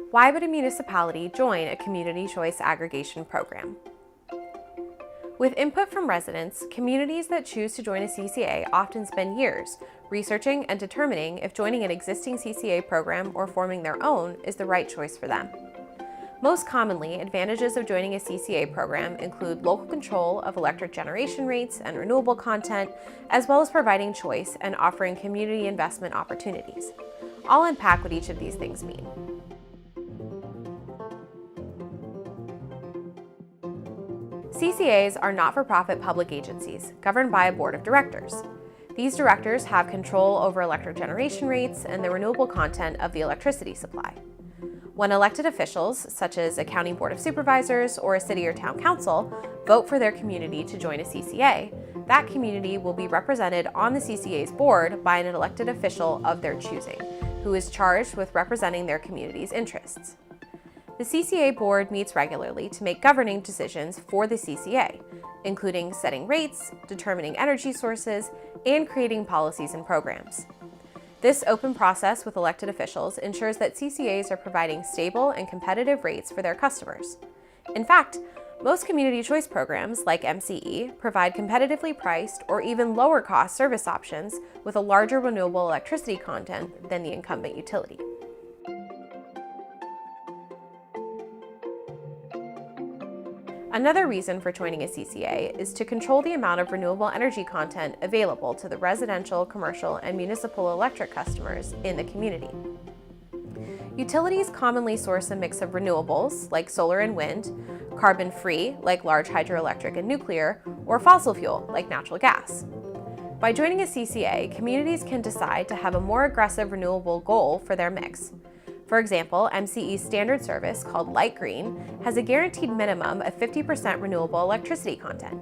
Why would a municipality join a Community Choice Aggregation program? With input from residents, communities that choose to join a CCA often spend years researching and determining if joining an existing CCA program or forming their own is the right choice for them. Most commonly, advantages of joining a CCA program include local control of electric generation rates and renewable content, as well as providing choice and offering community investment opportunities. I'll unpack what each of these things mean. CCAs are not-for-profit public agencies governed by a board of directors. These directors have control over electric generation rates and the renewable content of the electricity supply. When elected officials, such as a County Board of Supervisors or a city or town council, vote for their community to join a CCA, that community will be represented on the CCA's board by an elected official of their choosing, who is charged with representing their community's interests. The CCA Board meets regularly to make governing decisions for the CCA, including setting rates, determining energy sources, and creating policies and programs. This open process with elected officials ensures that CCAs are providing stable and competitive rates for their customers. In fact, most community choice programs, like MCE, provide competitively priced or even lower cost service options with a larger renewable electricity content than the incumbent utility. Another reason for joining a CCA is to control the amount of renewable energy content available to the residential, commercial, and municipal electric customers in the community. Utilities commonly source a mix of renewables, like solar and wind, carbon-free, like large hydroelectric and nuclear, or fossil fuel, like natural gas. By joining a CCA, communities can decide to have a more aggressive renewable goal for their mix. For example, MCE's standard service, called Light Green, has a guaranteed minimum of 50% renewable electricity content.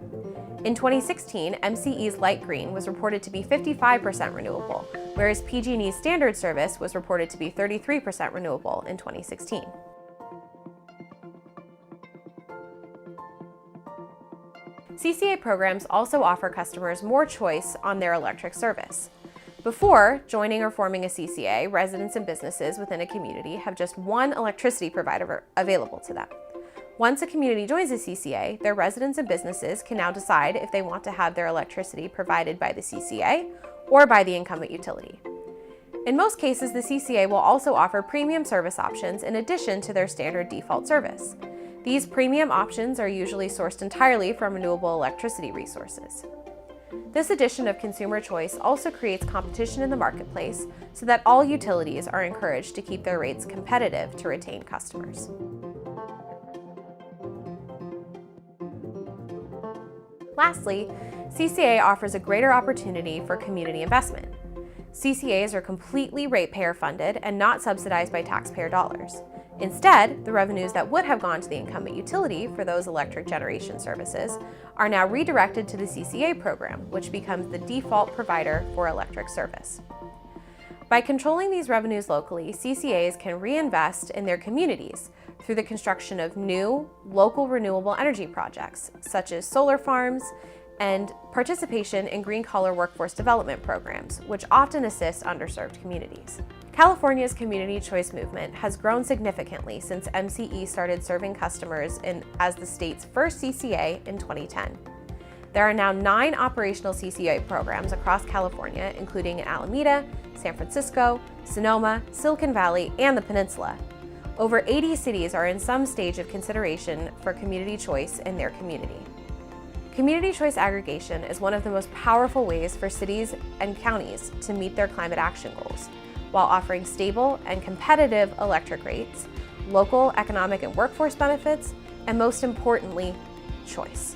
In 2016, MCE's Light Green was reported to be 55% renewable, whereas PG&E's standard service was reported to be 33% renewable in 2016. CCA programs also offer customers more choice on their electric service. Before joining or forming a CCA, residents and businesses within a community have just one electricity provider available to them. Once a community joins a CCA, their residents and businesses can now decide if they want to have their electricity provided by the CCA or by the incumbent utility. In most cases, the CCA will also offer premium service options in addition to their standard default service. These premium options are usually sourced entirely from renewable electricity resources. This addition of consumer choice also creates competition in the marketplace so that all utilities are encouraged to keep their rates competitive to retain customers. Lastly, CCA offers a greater opportunity for community investment. CCAs are completely ratepayer funded and not subsidized by taxpayer dollars. Instead, the revenues that would have gone to the incumbent utility for those electric generation services are now redirected to the CCA program, which becomes the default provider for electric service. By controlling these revenues locally, CCAs can reinvest in their communities through the construction of new, local renewable energy projects, such as solar farms, and participation in green-collar workforce development programs, which often assist underserved communities. California's community choice movement has grown significantly since MCE started serving customers as the state's first CCA in 2010. There are now 9 operational CCA programs across California, including in Alameda, San Francisco, Sonoma, Silicon Valley, and the Peninsula. Over 80 cities are in some stage of consideration for community choice in their community. Community choice aggregation is one of the most powerful ways for cities and counties to meet their climate action goals, while offering stable and competitive electric rates, local economic and workforce benefits, and most importantly, choice.